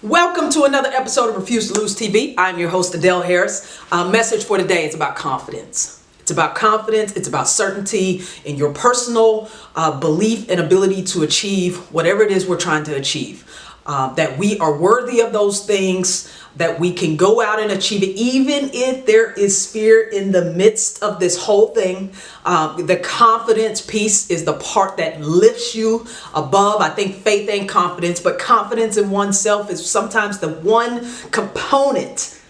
Welcome to another episode of Refuse to Lose TV. I'm your host, Adele Harris. Message for today is about confidence. It's about confidence. It's about certainty in your personal belief and ability to achieve whatever it is we're trying to achieve. That we are worthy of those things, that we can go out and achieve it, even if there is fear in the midst of this whole thing. The confidence piece is the part that lifts you above. I think faith and confidence, but confidence in oneself is sometimes the one component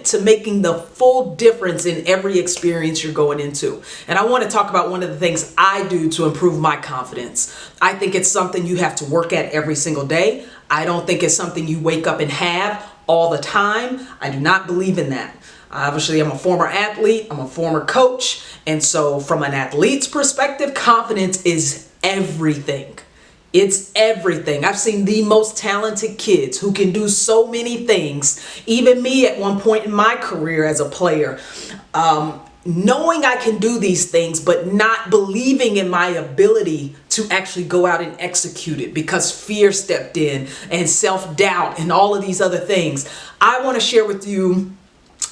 to making the full difference in every experience you're going into. And I want to talk about one of the things I do to improve my confidence. I think it's something you have to work at every single day. I don't think it's something you wake up and have all the time. I do not believe in that. Obviously, I'm a former athlete. I'm a former coach. And so from an athlete's perspective, confidence is everything. It's everything. I've seen the most talented kids who can do so many things. Even me at one point in my career as a player, knowing I can do these things, but not believing in my ability to actually go out and execute it because fear stepped in and self-doubt and all of these other things. I want to share with you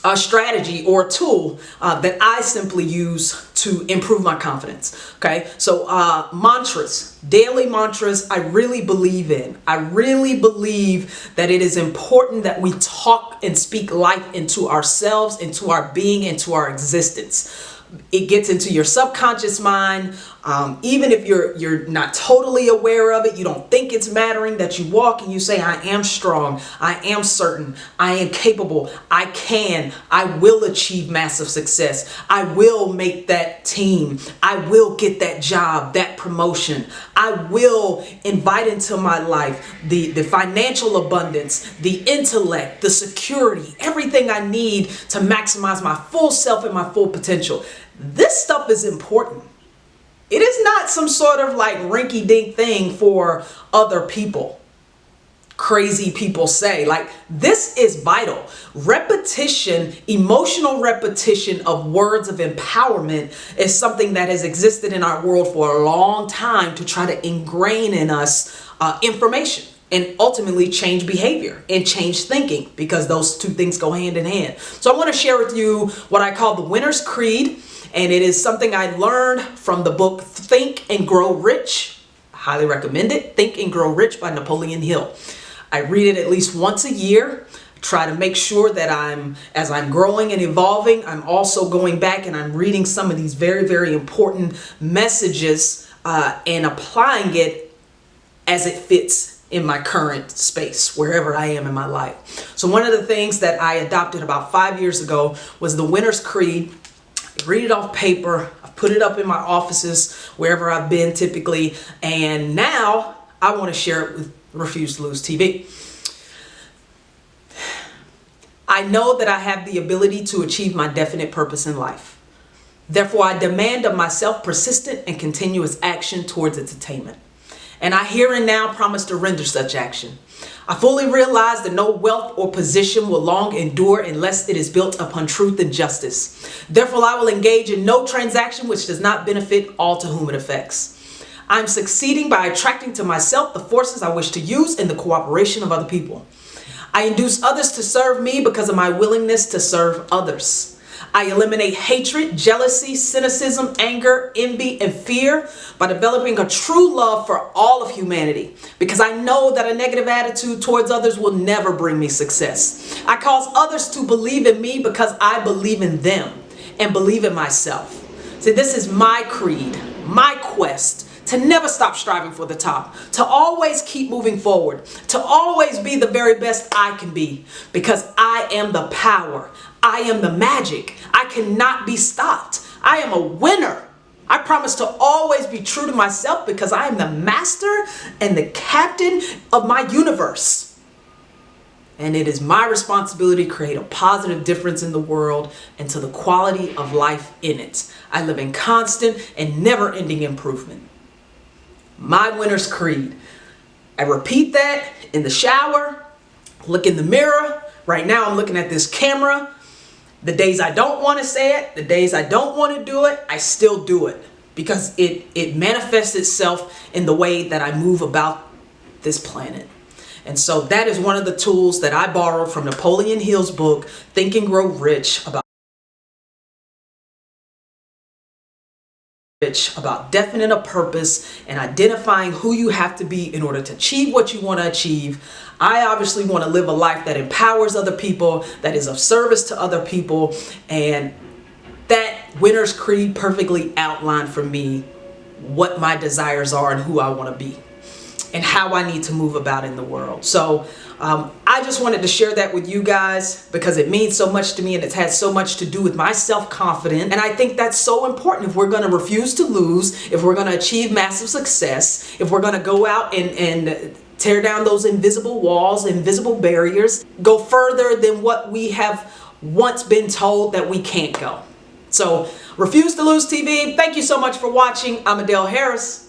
a strategy or a tool that I simply use to improve my confidence. Okay, so mantras, daily mantras, I really believe in. I really believe that it is important that we talk and speak life into ourselves, into our being, into our existence. It gets into your subconscious mind. Even if you're not totally aware of it, you don't think it's mattering, that you walk and you say, I am strong, I am certain, I am capable, I will achieve massive success, I will make that team, I will get that job, that promotion, I will invite into my life the financial abundance, the intellect, the security, everything I need to maximize my full self and my full potential. This stuff is important. It is not some sort of like rinky-dink thing for other people. Crazy people say, like, this is vital. Repetition, emotional repetition of words of empowerment is something that has existed in our world for a long time to try to ingrain in us information and ultimately change behavior and change thinking, because those two things go hand in hand. So I want to share with you what I call the winner's creed. And it is something I learned from the book Think and Grow Rich. I highly recommend it. Think and Grow Rich by Napoleon Hill. I read it at least once a year. Try to make sure that as I'm growing and evolving, I'm also going back and I'm reading some of these very, very important messages and applying it as it fits in my current space, wherever I am in my life. So one of the things that I adopted about 5 years ago was the winner's creed. Read it off paper. I've put it up in my offices, wherever I've been typically. And now I want to share it with Refuse to Lose TV. I know that I have the ability to achieve my definite purpose in life. Therefore, I demand of myself persistent and continuous action towards its attainment. And I here and now promise to render such action. I fully realize that no wealth or position will long endure unless it is built upon truth and justice. Therefore, I will engage in no transaction which does not benefit all to whom it affects. I am succeeding by attracting to myself the forces I wish to use in the cooperation of other people. I induce others to serve me because of my willingness to serve others. I eliminate hatred, jealousy, cynicism, anger, envy, and fear by developing a true love for all of humanity, because I know that a negative attitude towards others will never bring me success. I cause others to believe in me because I believe in them and believe in myself. See, this is my creed, my quest, to never stop striving for the top, to always keep moving forward, to always be the very best I can be, because I am the power. I am the magic. I cannot be stopped. I am a winner. I promise to always be true to myself because I am the master and the captain of my universe. And it is my responsibility to create a positive difference in the world and to the quality of life in it. I live in constant and never-ending improvement. My winner's creed. I repeat that in the shower, look in the mirror. Right now I'm looking at this camera. The days I don't want to say it, the days I don't want to do it, I still do it because it manifests itself in the way that I move about this planet. And so that is one of the tools that I borrowed from Napoleon Hill's book, Think and Grow Rich, about definite a purpose and identifying who you have to be in order to achieve what you want to achieve. I obviously want to live a life that empowers other people, that is of service to other people, and that Winner's Creed perfectly outlined for me what my desires are and who I want to be and how I need to move about in the world. So I just wanted to share that with you guys because it means so much to me and it's had so much to do with my self-confidence. And I think that's so important if we're going to refuse to lose, if we're going to achieve massive success, if we're going to go out and tear down those invisible walls, invisible barriers, go further than what we have once been told that we can't go. So Refuse to Lose TV, thank you so much for watching. I'm Adele Harris.